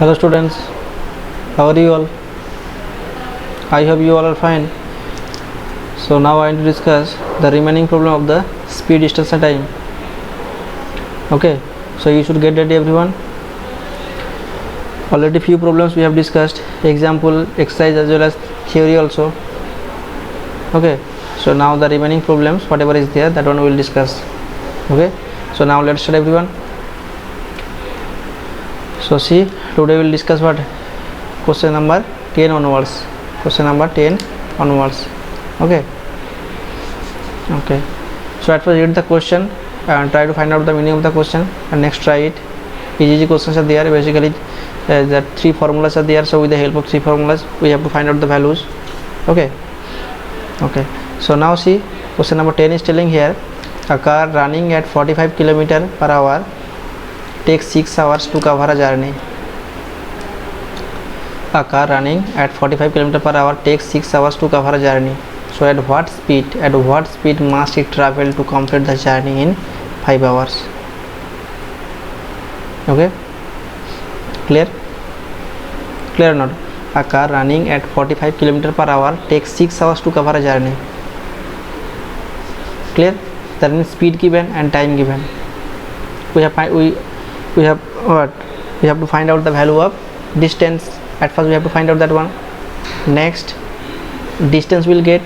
Hello students, how are you all? I hope you all are fine. So now I want to discuss the remaining problem of the speed, distance and time. Okay, so you should get ready everyone. Already few problems we have discussed, example, exercise as well as theory also. Okay, so now the remaining problems, whatever is there, that one we will discuss. Okay, so now let's start everyone. So see, today we will discuss what? Question number 10 onwards. Question number 10 onwards. Okay. So at first read the question and try to find out the meaning of the question, and next try it. Easy questions are there. Basically, the three formulas are there. So with the help of three formulas, we have to find out the values. Okay. So now see, question number 10 is telling here, a car running at 45 km/h takes 6 hours to cover a journey. A car running at 45 km/h takes 6 hours to cover a journey. So at what speed must it travel to complete the journey in 5 hours? Okay, clear or not? A car running at 45 km/h takes 6 hours to cover a journey. Clear? That means speed given and time given. We have to find out the value of distance. At first we have to find out that one. Next, distance will get,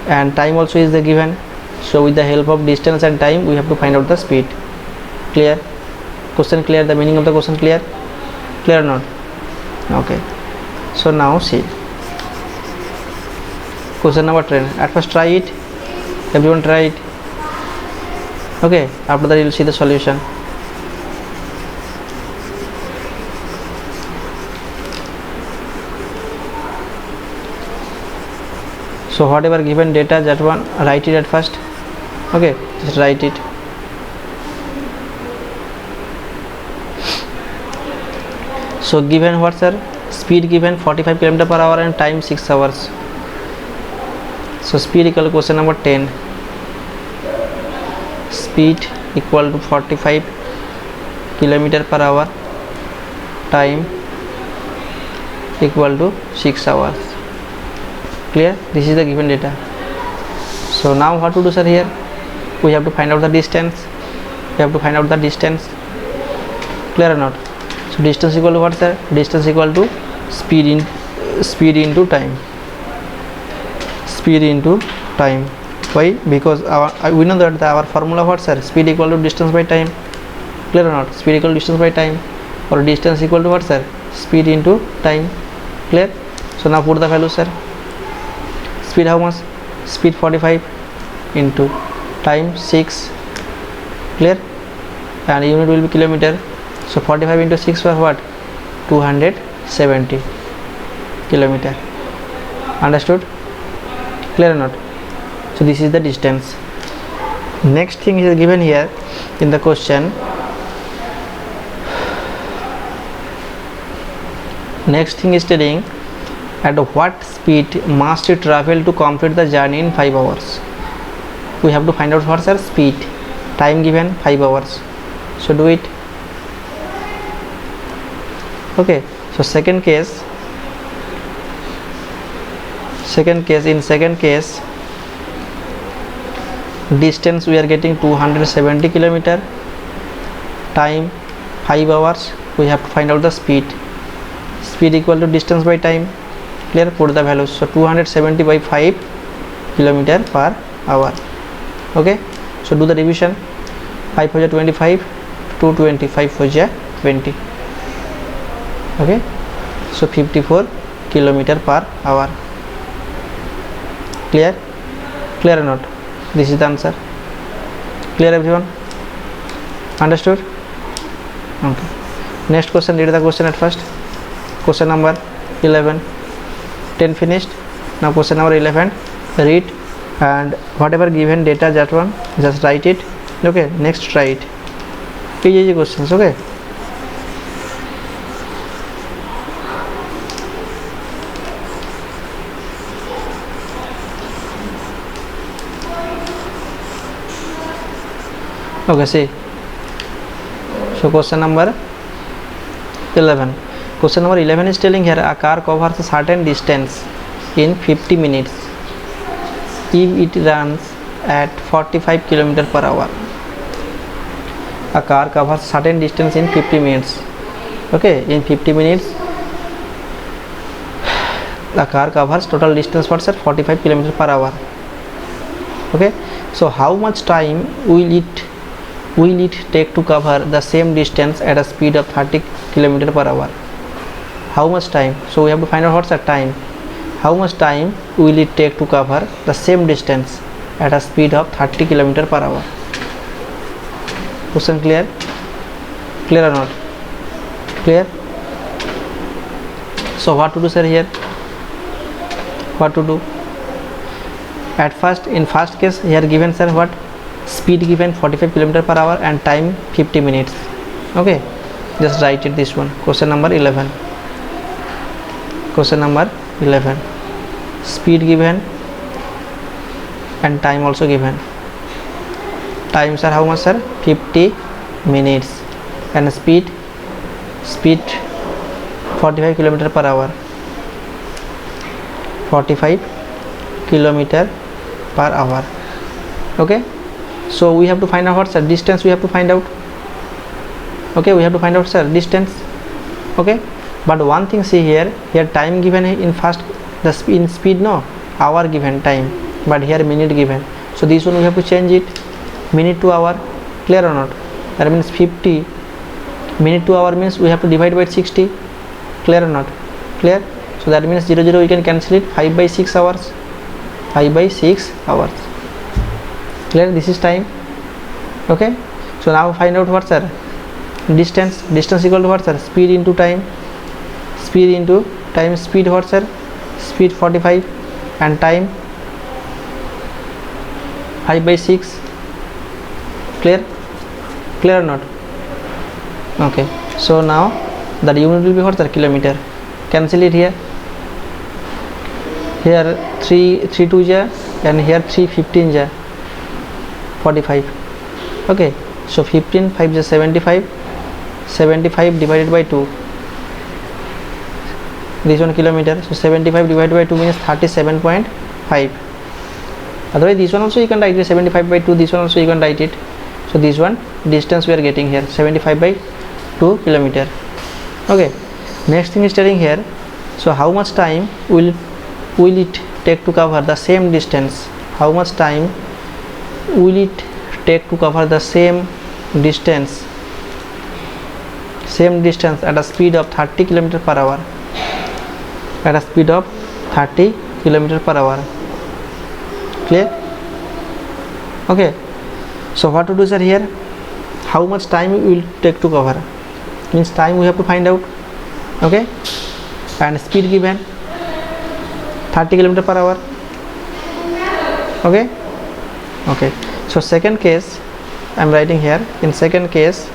and time also is the given. So with the help of distance and time, we have to find out the speed. Clear? Question clear? The meaning of the question clear? Clear or not? Okay. So now see, question number 10. At first try it. Everyone try it. Okay. After that you will see the solution. So whatever given data, that one write it at first. Okay, just write it. So given what, sir? Speed given 45 km/h and time 6 hours. So speed equal to question number 10. Speed equal to 45 km/h, time equal to 6 hours. Clear? This is the given data. So now what to do, sir? Here we have to find out the distance. Clear or not? So distance equal to what, sir? Distance equal to speed into time. Why? Because we know that our formula what, sir? Speed equal to distance by time. Clear or not? Speed equal to distance by time, or distance equal to what, sir? Speed into time. Clear? So now put the value, sir. Speed how much? Speed 45 into time 6. Clear? And unit will be kilometer. So 45 into 6 for what? 270 kilometer. Understood? Clear or not? So this is the distance. Next thing is given here in the question. Next thing is telling, at what speed must it travel to complete the journey in 5 hours? We have to find out what's our speed. Time given 5 hours. So do it. Okay. So second case, distance we are getting 270 km, time 5 hours. We have to find out the speed. Speed equal to distance by time. Clear? Put the values. So 270 by 5 km/h. Okay. So do the division. 5 for 25, 225 for 20. Okay. So 54 km/h. Clear? Clear or not? This is the answer. Clear everyone? Understood? Okay. Next question, read the question at first. Question number 11. 10 finished. Now question number 11, read, and whatever given data, that one just write it. Okay. Next try it. Easy questions. Okay. Okay, see. So question number 11. Question number 11 is telling here a car covers a certain distance in 50 minutes if it runs at 45 km per hour. A car covers certain distance in 50 minutes. Okay, in 50 minutes the car covers total distance for 45 km per hour. Okay, so how much time will it take to cover the same distance at a speed of 30 km per hour? How much time? So we have to find out what's the time. How much time will it take to cover the same distance at a speed of 30 km per hour? Question clear? Clear or not? Clear? So what to do, sir, here? What to do? At first, in first case, here given, sir, what? Speed given 45 km per hour and time 50 minutes. Okay, just write it, this one. Question number 11. Question number 11. Speed given and time also given. Times are how much, sir? 50 minutes and speed 45 km per hour. 45 km per hour. Okay, so we have to find out what's the distance. We have to find out. Okay, we have to find out, sir, distance. Okay, but one thing, see here time given in first, the in speed, no, hour given time, but here minute given. So this one we have to change it, minute to hour. Clear or not? That means 50 minute to hour means we have to divide by 60. Clear or not? Clear? So that means 0 0 we can cancel it. 5 by 6 hours. 5 by 6 hours. Clear? This is time. Okay, so now find out what's our distance. Distance equal to what, sir? Speed into time. Speed into time. Speed what, sir? Speed 45 and time 5 by 6. Clear? Clear or not? Okay, so now the unit will be what, sir? Kilometer. Cancel it here. Here 3 2 ja and here 3 15 ja 45. Okay, so 15 5 ja 75. 75 divided by 2, this one kilometer. So 75 divided by 2 means 37.5. Otherwise this one also you can write it 75 by 2. This one also you can write it. So this one distance we are getting here 75 by 2 kilometer. Okay, next thing is telling here, so how much time will it take to cover the same distance? How much time will it take to cover the same distance at a speed of 30 km per hour? At a speed of 30 km per hour. Clear? Okay, so what to do, sir, here? How much time will take to cover? Means time we have to find out. Okay, and speed given 30 km per hour. Okay, okay, so second case I am writing here. In second case,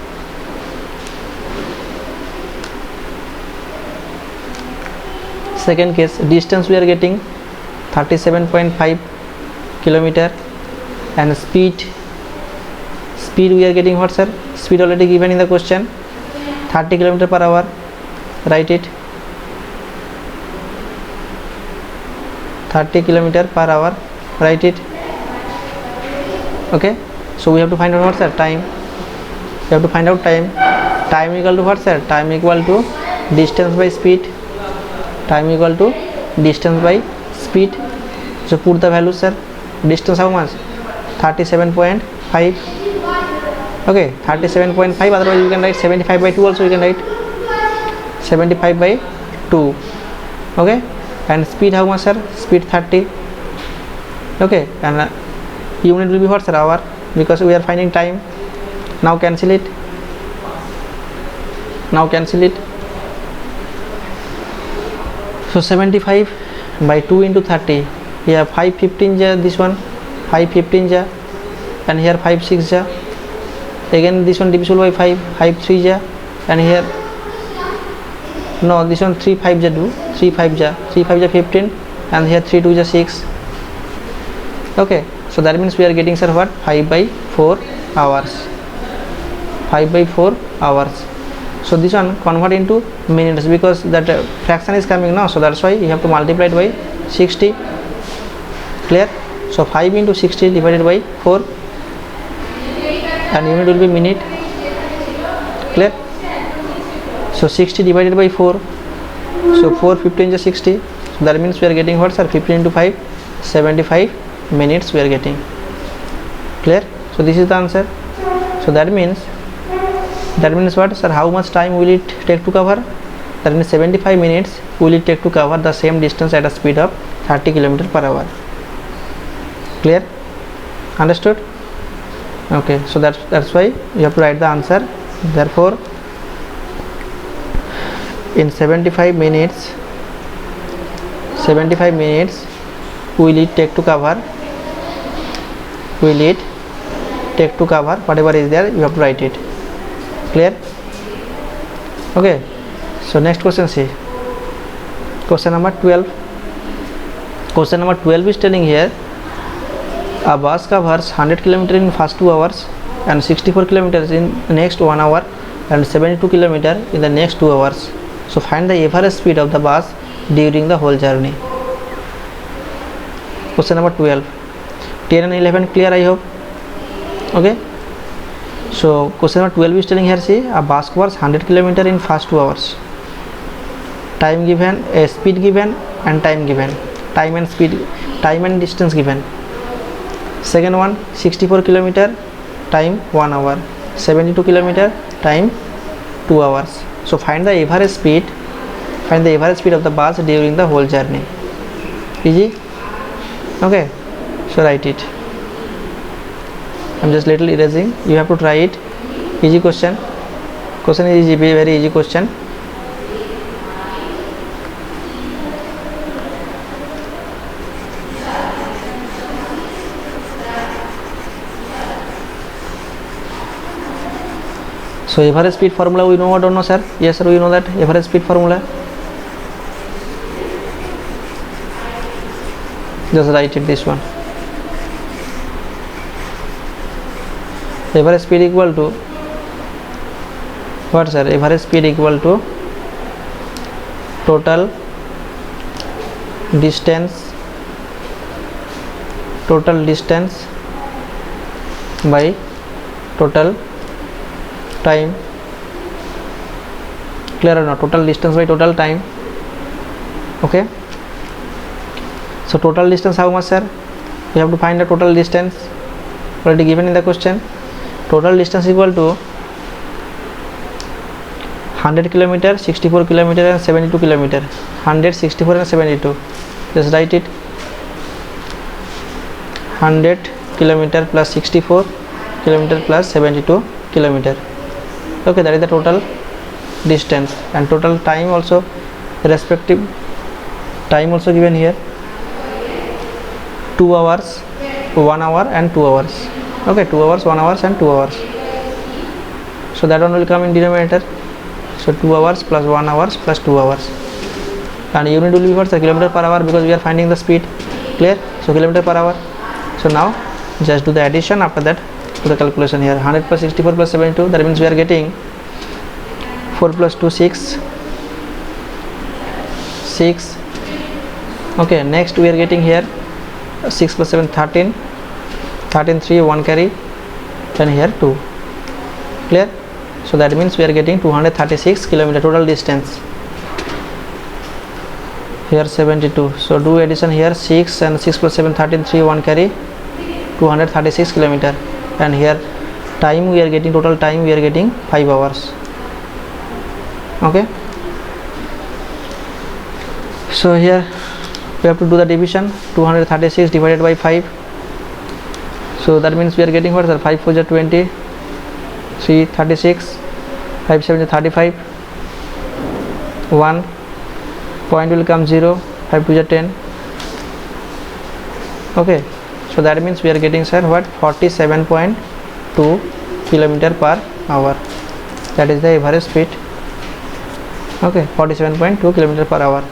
distance we are getting 37.5 km and speed we are getting what, sir? Speed already given in the question, 30 km per hour. Write it, 30 km per hour. Write it. Okay, so we have to find out what's, sir? Time. We have to find out time. Time equal to what, sir? Time equal to distance by speed. Time equal to distance by speed. So put the value, sir. Distance how much? 37.5. Okay, 37.5. Otherwise you can write 75 by 2 also. You can write 75 by 2. Okay, and speed how much, sir? Speed 30. Okay, and unit will be what, sir? Hour, because we are finding time. Now cancel it. Now cancel it. So 75 by 2 into 30. Here 5 15 ja, this one 5 15 ja, and here 5 6 ja. Again this one divisible by 5 3 ja, and here no, this one 3 5 ja do 3 5 ja 15, and here 3 2 ja 6. Okay, so that means we are getting, sir, what? 5 by 4 hours. 5 by 4 hours. So this one convert into minutes because that fraction is coming now, so that's why you have to multiply it by 60. Clear? So 5 into 60 divided by 4 and unit will be minute. Clear? So 60 divided by 4, so 4 15 is 60, so that means we are getting what, sir? 15 into 5, 75 minutes we are getting. Clear? So this is the answer. So that means what, sir? How much time will it take to cover? That means 75 minutes will it take to cover the same distance at a speed of 30 km per hour. Clear? Understood? Okay, so that's why you have to write the answer. Therefore in 75 minutes will it take to cover whatever is there, you have to write it. Clear? Okay, so next question, see question number 12. Question number 12 is telling here a bus covers 100 km in first 2 hours and 64 km in next 1 hour and 72 km in the next 2 hours. So find the average speed of the bus during the whole journey. Question number 12. 10 and 11 clear, I hope. Okay, so question number 12 is telling here, see a bus covers 100 km in first 2 hours. Time given, speed given and time given, time and distance given. Second one 64 km, time 1 hour, 72 km, time 2 hours. So find the average speed of the bus during the whole journey. Easy? Okay, so write it. I'm just little erasing, you have to try it. Easy question is easy, very easy question. So average speed formula we know or don't know, sir? Yes, sir, we know that average speed formula. Just write it, this one. Average speed equal to what, sir? Average speed equal to total distance by total time. Clear or not? Total distance by total time. Okay, so total distance how much, sir? We have to find the total distance already given in the question. Total distance equal to 100 km, 64 km and 72 km. 100, 64 and 72. Just write it. 100 km plus 64 km plus 72 km. Okay, that is the total distance, and total time also, respective time also given here. 2 hours, 1 hour and 2 hours. Okay, 2 hours, 1 hour and 2 hours. So that one will come in denominator. So 2 hours plus 1 hour plus 2 hours. And unit will be what, sir? Kilometer per hour, because we are finding the speed. Clear? So kilometer per hour. So now just do the addition, after that do the calculation here. 100 plus 64 plus 72, that means we are getting 4 plus 2 6. Okay, next we are getting here 6 plus 7 13, 3 1 carry, and here 2. Clear? So that means we are getting 236 km total distance. Here 72. So do addition here, 6 and 6 plus 7 13, 3 1 carry, 236 km. And here time we are getting, total time we are getting 5 hours. Okay, so here we have to do the division. 236 divided by 5. So that means we are getting what, sir? 5 4 is 20, 3 36, 5 7 is 35, 1 point will come 0, 5 2 is 10. Okay, so that means we are getting, sir, what, 47.2 km per hour. That is the average speed. Okay, 47.2 km per hour.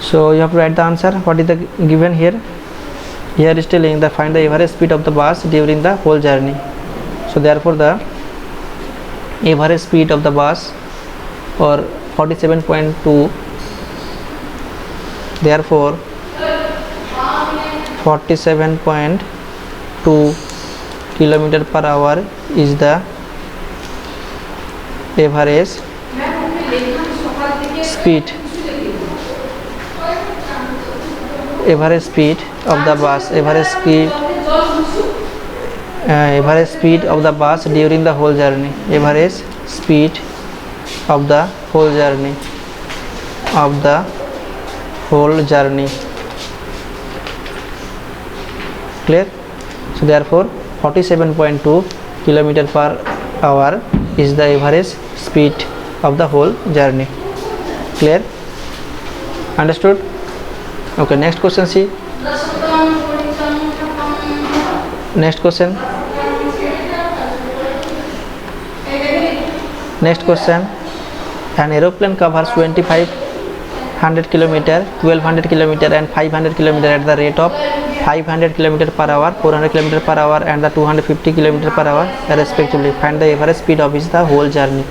So you have to write the answer. What is the given here? Here is telling the find the average speed of the bus during the whole journey. So therefore the average speed of the bus or 47.2, therefore 47.2 kilometer per hour is the average speed of the bus, average speed of the bus during the whole journey, average speed of the whole journey, clear? So therefore 47.2 kilometer per hour is the average speed of the whole journey. Clear? Understood? Okay, next question. See, next question. An aeroplane covers 2500 km, 1200 km and 500 km at the rate of 500 km per hour, 400 km per hour and the 250 km per hour respectively. Find the average speed of the whole journey.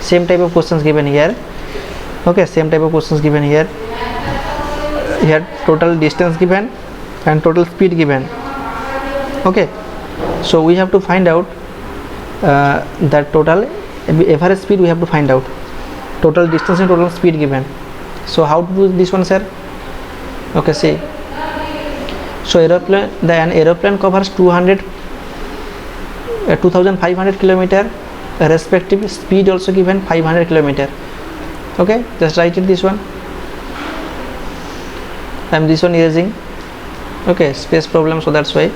Same type of questions given here. Okay, same type of questions given here. Here total distance given and total speed given. Okay, so we have to find out that total average speed. We have to find out total distance and total speed given. So how to do this one, sir? Okay, see. So an aeroplane covers 2500 kilometer, respective speed also given 500 kilometer. Okay, just write it this one. I am this one erasing. Okay, space problem, so that's why.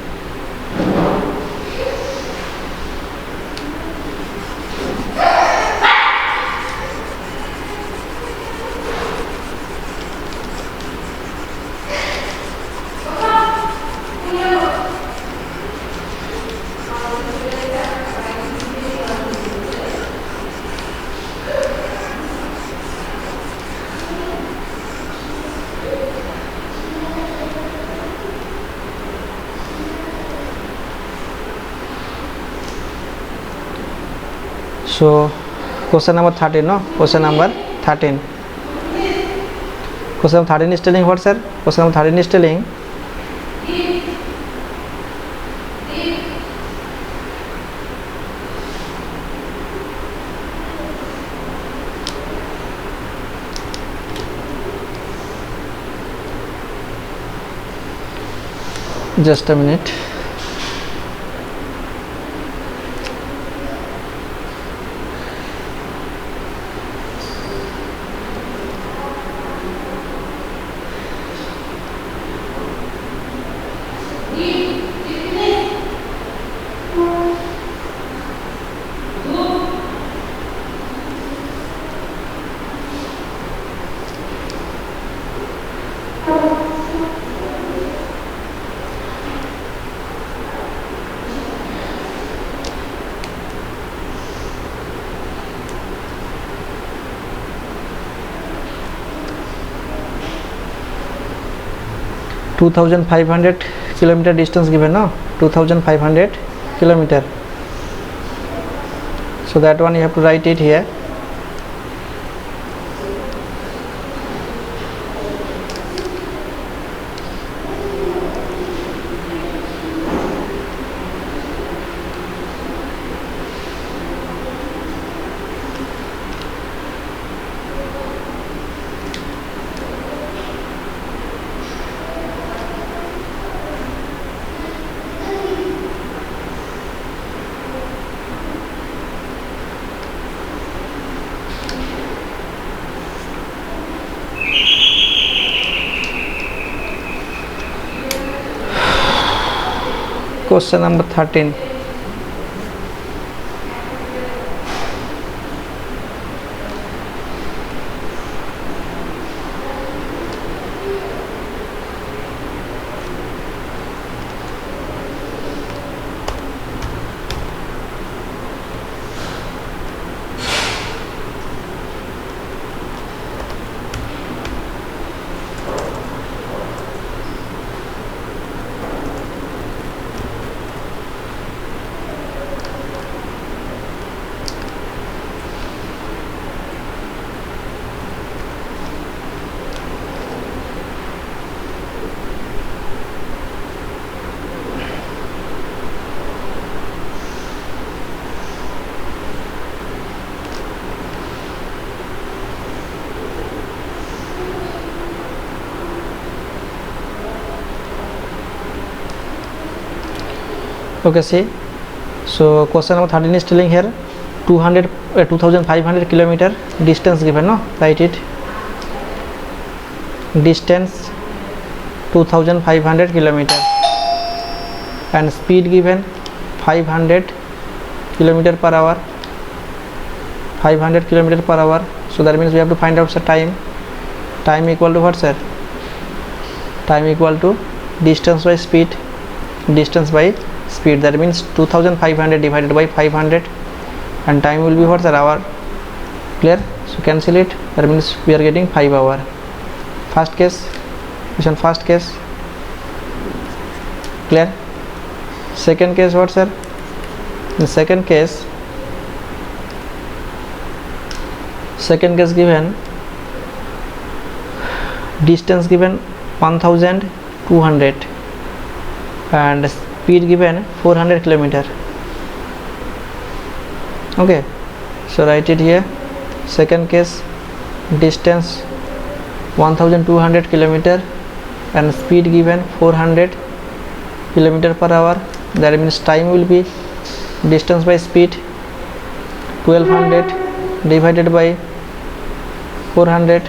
So question number 13, no? Question number 13. Question number 13 is telling what, sir? Question number 13 is telling just a minute. (2500 kilometer distance given, no? 2500 kilometer. So that one you have to write it here. Question number 13. Okay, see, so question number 13 is telling here 2500 kilometer distance given, no, write it, distance 2500 kilometer and speed given 500 kilometer per hour, 500 kilometer per hour. So that means we have to find out the time equal to what, sir? Time equal to distance by speed, that means 2500 divided by 500 and time will be what, sir? Hour. Clear? So cancel it, that means we are getting 5 hour. First case, first case, clear? Second case what, sir? In second case given distance given 1200 and speed given 400 kilometer. Okay, so write it here. Second case, distance 1200 kilometer and speed given 400 kilometer per hour. That means time will be distance by speed 1200 divided by 400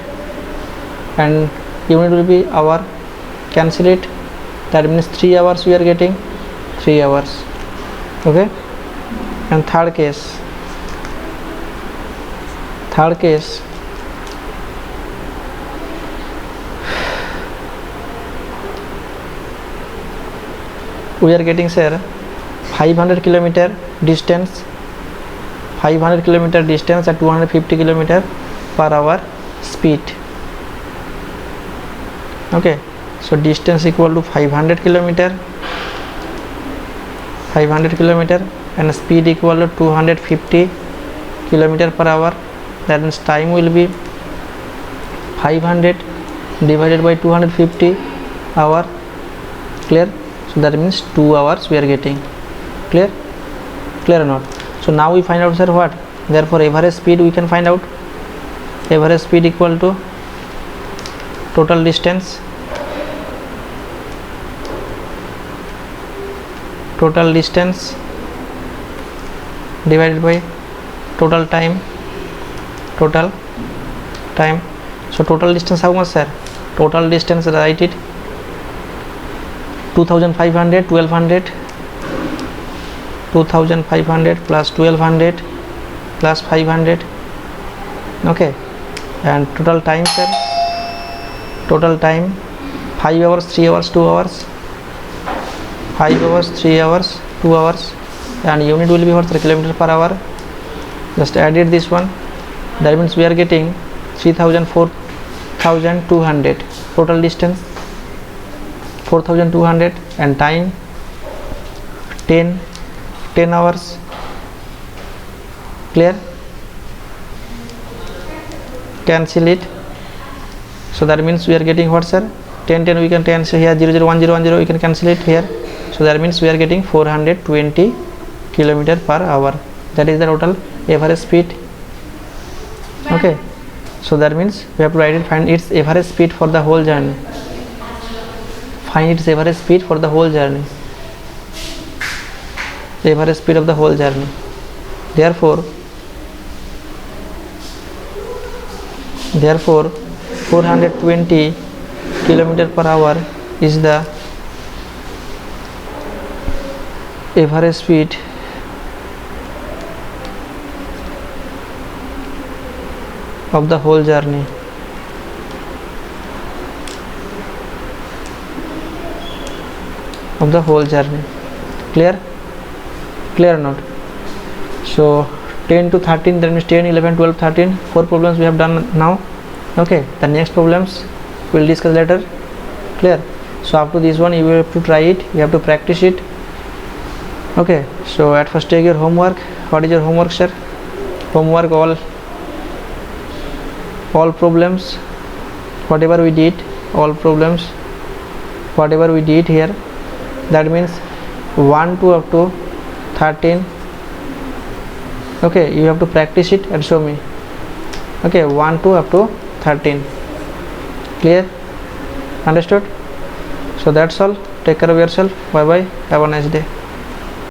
and unit will be hour. Cancel it, that means 3 hours we are getting, 3 hours. Okay, and third case we are getting, sir, 500 kilometer distance at 250 kilometer per hour speed. Okay, so distance equal to 500 kilometer and speed equal to 250 kilometer per hour. That means time will be 500 divided by 250 hour. Clear? So that means 2 hours we are getting. Clear or not? So now we find out, sir, what? Therefore average speed we can find out. Average speed equal to total distance divided by total time. So total distance how much, sir? Total distance, write it, 2500 plus 1200 plus 500. Okay, and total time, sir, 5 hours, 3 hours, 2 hours, 5 hours, 3 hours, 2 hours, and unit will be what, kilometer per hour. Just added this one, that means we are getting 4200 total distance, 4200 and time 10 hours. Clear? Cancel it. So that means we are getting what, sir? 10 we can cancel here, 0 0 1 0 1 0 we can cancel it here. So that means we are getting 420 kilometer per hour. That is the total average speed. Okay, so that means we have to write it, find its average speed for the whole journey. Find its average speed for the whole journey. The average speed of the whole journey. Therefore 420 kilometer per hour is the average speed of the whole journey. Clear or not? So 10 to 13, that means 10 11 12 13, 4 problems we have done now. Okay, the next problems we'll discuss later. Clear? So after this one you have to try it, you have to practice it. Okay, so at first take your homework. What is your homework, sir? Homework, all problems, whatever we did, all problems, whatever we did here, that means 1 to up to 13. Okay, you have to practice it and show me. Okay, 1 to up to 13. Clear? Understood? So that's all. Take care of yourself. Bye bye. Have a nice day.